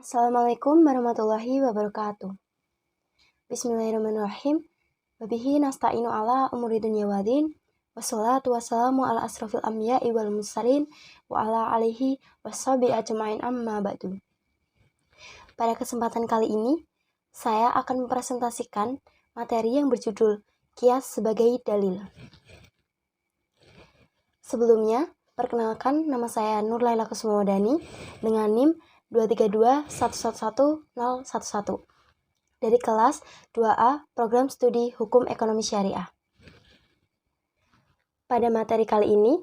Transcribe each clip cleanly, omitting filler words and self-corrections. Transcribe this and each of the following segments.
Assalamualaikum warahmatullahi wabarakatuh. Bismillahirrahmanirrahim. Wabihi nasta'inu ala umuri dunya wadin. Wassalatu wassalamu ala asrafil anbiya'i wal mursalin wa ala alihi washabi ajma'in amma ba'du. Pada kesempatan kali ini, saya akan mempresentasikan materi yang berjudul Qiyas sebagai dalil. Sebelumnya, perkenalkan nama saya Nur Laila Kusumawardhani dengan NIM 232111011 dari kelas 2A Program Studi Hukum Ekonomi Syariah. Pada materi kali ini,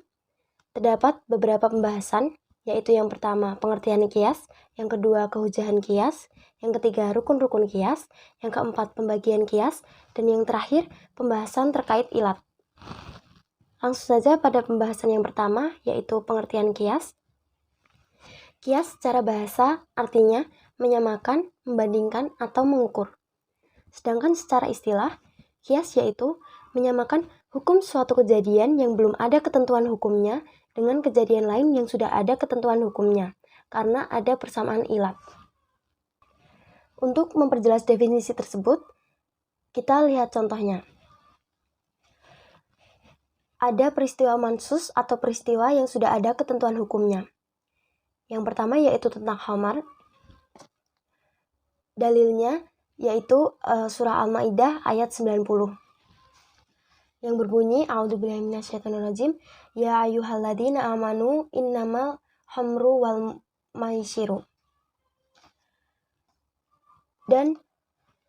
terdapat beberapa pembahasan, yaitu yang pertama pengertian qiyas, yang kedua kehujahan qiyas, yang ketiga rukun-rukun qiyas, yang keempat pembagian qiyas, dan yang terakhir pembahasan terkait ilat. Langsung saja pada pembahasan yang pertama, yaitu pengertian qiyas. Qiyas secara bahasa artinya menyamakan, membandingkan, atau mengukur. Sedangkan secara istilah, qiyas yaitu menyamakan hukum suatu kejadian yang belum ada ketentuan hukumnya dengan kejadian lain yang sudah ada ketentuan hukumnya, karena ada persamaan ilat. Untuk memperjelas definisi tersebut, kita lihat contohnya. Ada peristiwa mansus atau peristiwa yang sudah ada ketentuan hukumnya. Yang pertama yaitu tentang khamar. Dalilnya yaitu surah Al-Maidah ayat 90. Yang berbunyi A'udzubillahi minasyaitonirrajim, ya ayyuhalladzina amanu innamal khamru wal maisiru. Dan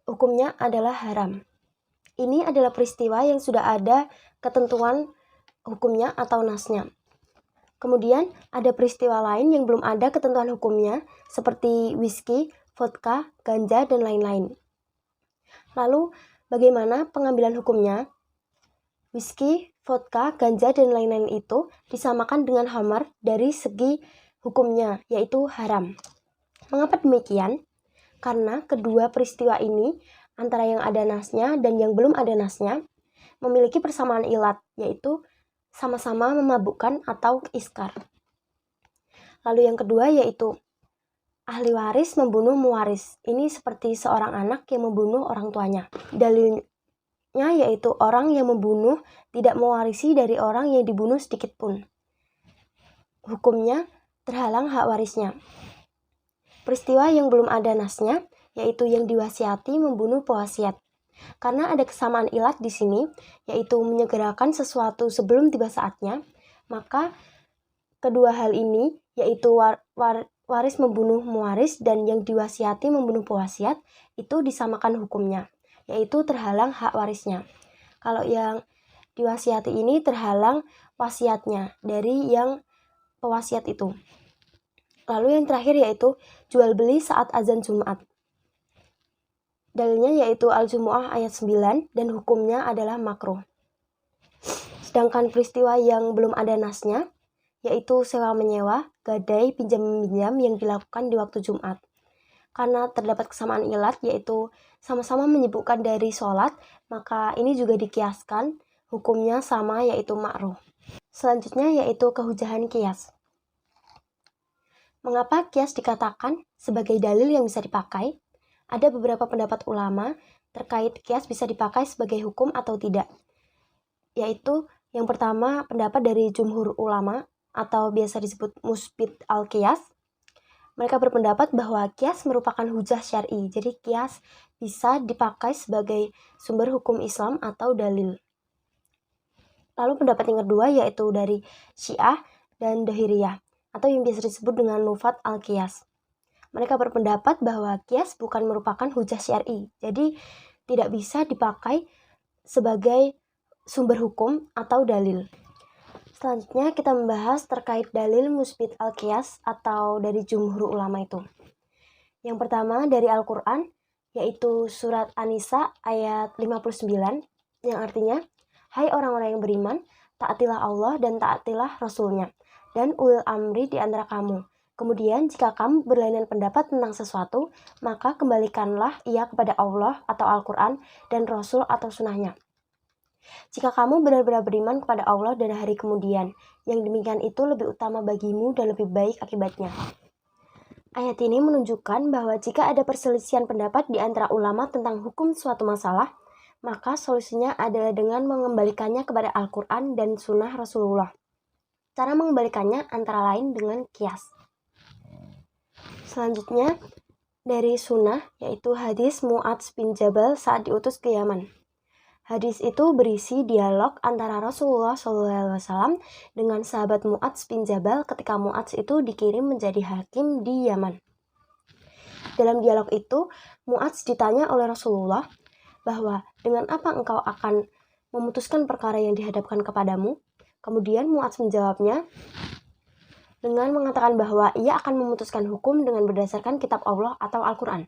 hukumnya adalah haram. Ini adalah peristiwa yang sudah ada ketentuan hukumnya atau nasnya. Kemudian ada peristiwa lain yang belum ada ketentuan hukumnya seperti whisky, vodka, ganja, dan lain-lain. Lalu bagaimana pengambilan hukumnya? Whisky, vodka, ganja, dan lain-lain itu disamakan dengan khamar dari segi hukumnya, yaitu haram. Mengapa demikian? Karena kedua peristiwa ini, antara yang ada nasnya dan yang belum ada nasnya, memiliki persamaan ilat, yaitu sama-sama memabukkan atau iskar. Lalu yang kedua yaitu ahli waris membunuh muwaris. Ini seperti seorang anak yang membunuh orang tuanya. Dalilnya yaitu orang yang membunuh tidak mewarisi dari orang yang dibunuh sedikit pun. Hukumnya terhalang hak warisnya. Peristiwa yang belum ada nasnya yaitu yang diwasiati membunuh pewasiat. Karena ada kesamaan ilat di sini, yaitu menyegerakan sesuatu sebelum tiba saatnya, maka kedua hal ini, yaitu waris membunuh muwaris dan yang diwasiati membunuh pewasiat, itu disamakan hukumnya, yaitu terhalang hak warisnya. Kalau yang diwasiati ini terhalang wasiatnya dari yang pewasiat itu. Lalu yang terakhir yaitu jual beli saat azan Jumat. Dalilnya yaitu Al-Jumu'ah ayat 9 dan hukumnya adalah makruh. Sedangkan peristiwa yang belum ada nasnya yaitu sewa menyewa, gadai, pinjam-meminjam yang dilakukan di waktu Jumat. Karena terdapat kesamaan ilat yaitu sama-sama menyibukkan dari sholat, maka ini juga dikiaskan hukumnya sama yaitu makruh. Selanjutnya yaitu kehujahan qiyas. Mengapa qiyas dikatakan sebagai dalil yang bisa dipakai? Ada beberapa pendapat ulama terkait qiyas bisa dipakai sebagai hukum atau tidak. Yaitu yang pertama pendapat dari jumhur ulama atau biasa disebut musbit al-qiyas. Mereka berpendapat bahwa qiyas merupakan hujah syar'i. Jadi qiyas bisa dipakai sebagai sumber hukum Islam atau dalil. Lalu pendapat yang kedua yaitu dari Syiah dan Dhahiriyah atau yang biasa disebut dengan nufat al-qiyas. Mereka berpendapat bahwa qiyas bukan merupakan hujah syar'i, jadi tidak bisa dipakai sebagai sumber hukum atau dalil. Selanjutnya kita membahas terkait dalil musbit al-qiyas atau dari jumhur ulama itu. Yang pertama dari Al-Quran, yaitu surat An-Nisa ayat 59, yang artinya, hai orang-orang yang beriman, taatilah Allah dan taatilah Rasul-Nya, dan ulil amri di antara kamu. Kemudian jika kamu berlainan pendapat tentang sesuatu, maka kembalikanlah ia kepada Allah atau Al-Quran dan Rasul atau Sunnahnya. Jika kamu benar-benar beriman kepada Allah dan hari kemudian, yang demikian itu lebih utama bagimu dan lebih baik akibatnya. Ayat ini menunjukkan bahwa jika ada perselisihan pendapat di antara ulama tentang hukum suatu masalah, maka solusinya adalah dengan mengembalikannya kepada Al-Quran dan Sunnah Rasulullah. Cara mengembalikannya antara lain dengan qiyas. Selanjutnya, dari Sunnah, yaitu hadis Mu'adz bin Jabal saat diutus ke Yaman. Hadis itu berisi dialog antara Rasulullah SAW dengan sahabat Mu'adz bin Jabal ketika Mu'adz itu dikirim menjadi hakim di Yaman. Dalam dialog itu, Mu'adz ditanya oleh Rasulullah bahwa dengan apa engkau akan memutuskan perkara yang dihadapkan kepadamu? Kemudian Mu'adz menjawabnya dengan mengatakan bahwa ia akan memutuskan hukum dengan berdasarkan kitab Allah atau Al-Quran.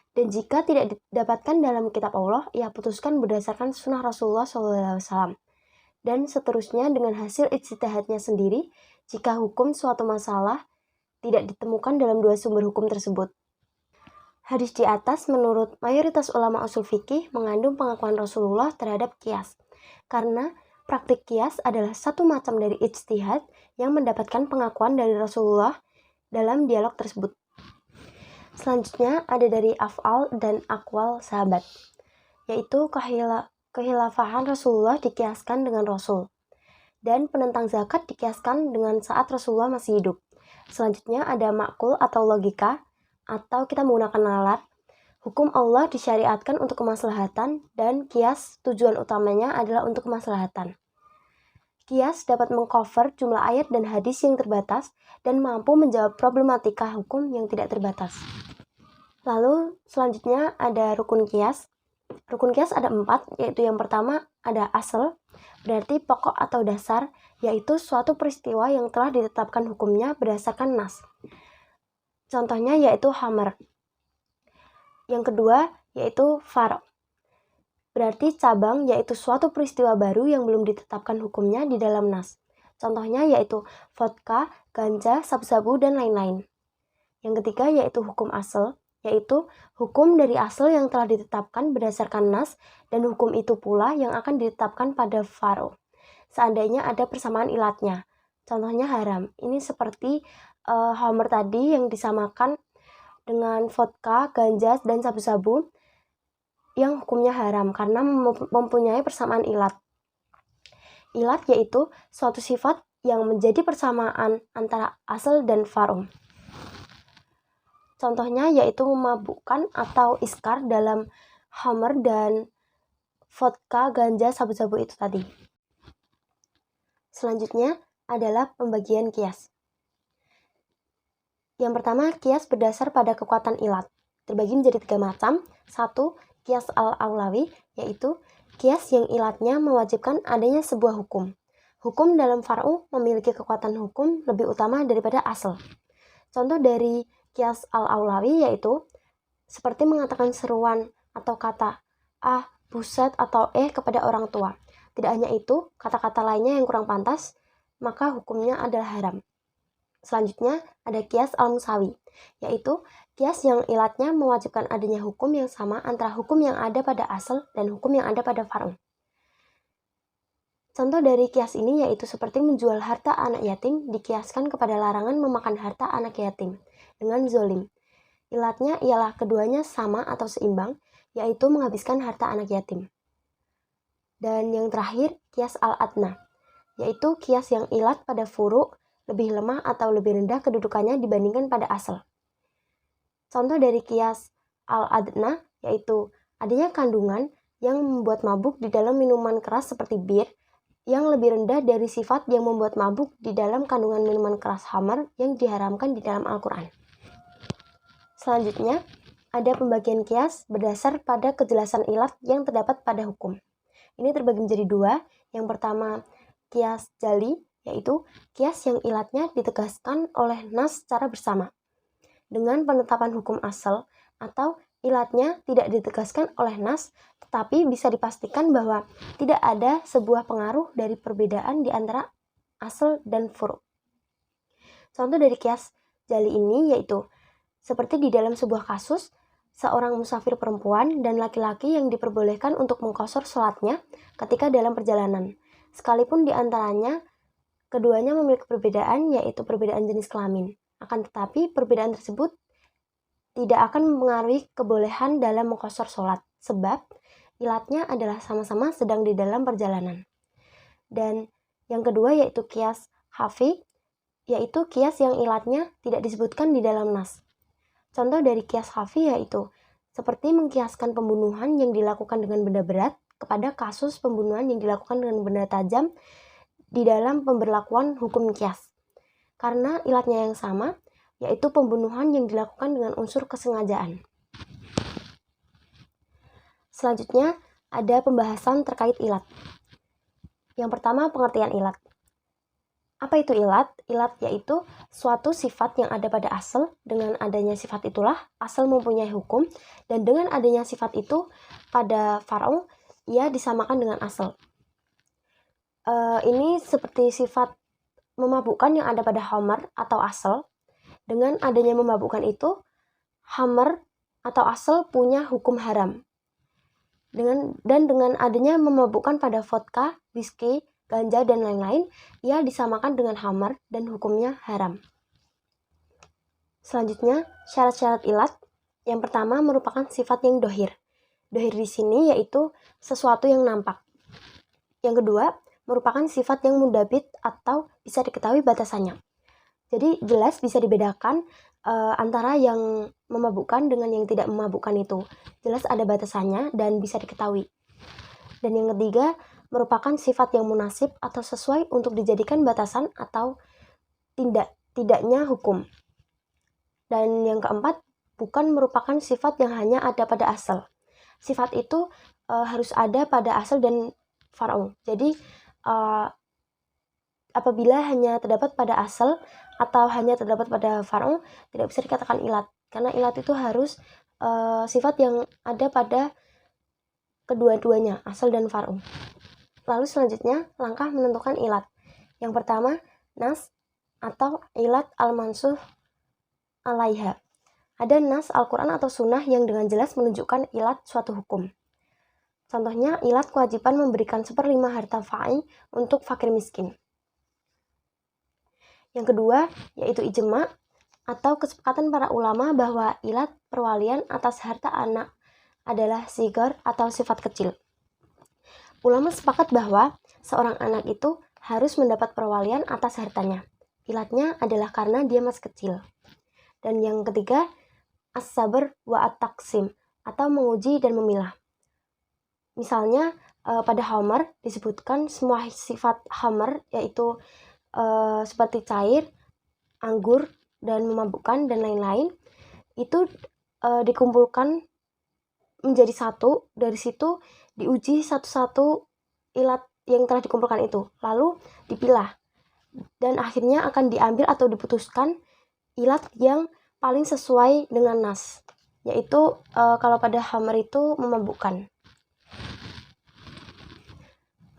Dan jika tidak didapatkan dalam kitab Allah, ia putuskan berdasarkan sunnah Rasulullah SAW. Dan seterusnya dengan hasil ijtihadnya sendiri, jika hukum suatu masalah tidak ditemukan dalam dua sumber hukum tersebut. Hadis di atas menurut mayoritas ulama usul fikih mengandung pengakuan Rasulullah terhadap qiyas. Karena praktik qiyas adalah satu macam dari ijtihad yang mendapatkan pengakuan dari Rasulullah dalam dialog tersebut. Selanjutnya ada dari af'al dan akwal sahabat, yaitu kehilafahan Rasulullah dikiaskan dengan Rasul, dan penentang zakat dikiaskan dengan saat Rasulullah masih hidup. Selanjutnya ada makul atau logika, atau kita menggunakan nalar. Hukum Allah disyariatkan untuk kemaslahatan, dan qiyas tujuan utamanya adalah untuk kemaslahatan. Qiyas dapat mengcover jumlah ayat dan hadis yang terbatas dan mampu menjawab problematika hukum yang tidak terbatas. Lalu selanjutnya ada rukun qiyas. Rukun qiyas ada 4, yaitu yang pertama ada asal, berarti pokok atau dasar, yaitu suatu peristiwa yang telah ditetapkan hukumnya berdasarkan nas. Contohnya yaitu hamar. Yang kedua yaitu far', berarti cabang, yaitu suatu peristiwa baru yang belum ditetapkan hukumnya di dalam nas. Contohnya yaitu vodka, ganja, sabu-sabu, dan lain-lain. Yang ketiga yaitu hukum asal, yaitu hukum dari asal yang telah ditetapkan berdasarkan nas, dan hukum itu pula yang akan ditetapkan pada faro, seandainya ada persamaan ilatnya. Contohnya haram. Ini seperti homer tadi yang disamakan dengan vodka, ganja, dan sabu-sabu yang hukumnya haram karena mempunyai persamaan ilat. Ilat yaitu suatu sifat yang menjadi persamaan antara asal dan faro. Contohnya yaitu memabukkan atau iskar dalam homer dan vodka, ganja, sabu-sabu itu tadi. Selanjutnya adalah pembagian qiyas. Yang pertama, qiyas berdasar pada kekuatan ilat. Terbagi menjadi 3 macam. 1. Qiyas al-aulawi, yaitu qiyas yang ilatnya mewajibkan adanya sebuah hukum. Hukum dalam far'u memiliki kekuatan hukum lebih utama daripada asal. Contoh dari qiyas al-aulawi yaitu seperti mengatakan seruan atau kata buset atau kepada orang tua. Tidak hanya itu, kata-kata lainnya yang kurang pantas, maka hukumnya adalah haram. Selanjutnya ada qiyas al-musawi, yaitu qiyas yang ilatnya mewajibkan adanya hukum yang sama antara hukum yang ada pada asal dan hukum yang ada pada far'u. Contoh dari qiyas ini yaitu seperti menjual harta anak yatim dikiaskan kepada larangan memakan harta anak yatim dengan zolim. Ilatnya ialah keduanya sama atau seimbang, yaitu menghabiskan harta anak yatim. Dan yang terakhir, qiyas al-adna, yaitu qiyas yang ilat pada furu' lebih lemah atau lebih rendah kedudukannya dibandingkan pada asal. Contoh dari qiyas al-adna yaitu adanya kandungan yang membuat mabuk di dalam minuman keras seperti bir, yang lebih rendah dari sifat yang membuat mabuk di dalam kandungan minuman keras khamar yang diharamkan di dalam Al-Quran. Selanjutnya, ada pembagian qiyas berdasar pada kejelasan ilat yang terdapat pada hukum. Ini terbagi menjadi 2. Yang pertama, qiyas jali, yaitu qiyas yang ilatnya ditegaskan oleh nas secara bersama dengan penetapan hukum asal, atau ilatnya tidak ditegaskan oleh nas tetapi bisa dipastikan bahwa tidak ada sebuah pengaruh dari perbedaan di antara asal dan furu'. Contoh dari qiyas jali ini yaitu seperti di dalam sebuah kasus seorang musafir perempuan dan laki-laki yang diperbolehkan untuk mengqashar sholatnya ketika dalam perjalanan, sekalipun di antaranya keduanya memiliki perbedaan, yaitu perbedaan jenis kelamin. Akan tetapi, perbedaan tersebut tidak akan mempengaruhi kebolehan dalam mengqashar sholat, sebab ilatnya adalah sama-sama sedang di dalam perjalanan. Dan yang kedua yaitu qiyas khafi, yaitu qiyas yang ilatnya tidak disebutkan di dalam nas. Contoh dari qiyas khafi yaitu seperti mengkiaskan pembunuhan yang dilakukan dengan benda berat kepada kasus pembunuhan yang dilakukan dengan benda tajam di dalam pemberlakuan hukum qiyas. Karena ilatnya yang sama, yaitu pembunuhan yang dilakukan dengan unsur kesengajaan. Selanjutnya, ada pembahasan terkait ilat. Yang pertama, pengertian ilat. Apa itu ilat? Ilat yaitu suatu sifat yang ada pada asal. Dengan adanya sifat itulah asal mempunyai hukum, dan dengan adanya sifat itu pada far'u, ia disamakan dengan asal. Ini seperti sifat memabukkan yang ada pada khamar atau asal. Dengan adanya memabukkan itu, khamar atau asal punya hukum haram. Dengan adanya memabukkan pada vodka, whisky, ganja, dan lain-lain, ia disamakan dengan khamar dan hukumnya haram. Selanjutnya, syarat-syarat ilat. Yang pertama merupakan sifat yang dohir. Dohir di sini yaitu sesuatu yang nampak. Yang kedua, merupakan sifat yang mundabit atau bisa diketahui batasannya. Jadi jelas bisa dibedakan antara yang memabukkan dengan yang tidak memabukkan itu. Jelas ada batasannya dan bisa diketahui. Dan yang ketiga, merupakan sifat yang munasib atau sesuai untuk dijadikan batasan atau tidaknya hukum. Dan yang keempat, bukan merupakan sifat yang hanya ada pada asal. Sifat itu harus ada pada asal dan far'u. Jadi apabila hanya terdapat pada asal atau hanya terdapat pada far'u, tidak bisa dikatakan ilat. Karena ilat itu harus sifat yang ada pada kedua-duanya, asal dan far'u. Lalu selanjutnya, langkah menentukan ilat. Yang pertama, nas atau ilat al-mansuh alaiha. Ada nas Al-Quran atau sunnah yang dengan jelas menunjukkan ilat suatu hukum. Contohnya, ilat kewajiban memberikan 1/5 harta fa'i untuk fakir miskin. Yang kedua, yaitu ijma' atau kesepakatan para ulama bahwa ilat perwalian atas harta anak adalah sigar atau sifat kecil. Ulama sepakat bahwa seorang anak itu harus mendapat perwalian atas hartanya. Ilatnya adalah karena dia masih kecil. Dan yang ketiga, as-sabr wa at-taqsim atau menguji dan memilah. Misalnya pada khamar disebutkan semua sifat khamar yaitu seperti cair, anggur, dan memabukkan dan lain-lain itu dikumpulkan menjadi satu. Dari situ diuji satu-satu ilat yang telah dikumpulkan itu, lalu dipilah dan akhirnya akan diambil atau diputuskan ilat yang paling sesuai dengan nas, yaitu kalau pada khamar itu memabukkan.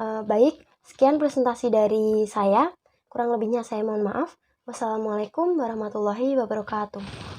Baik, sekian presentasi dari saya. Kurang lebihnya saya mohon maaf. Wassalamualaikum warahmatullahi wabarakatuh.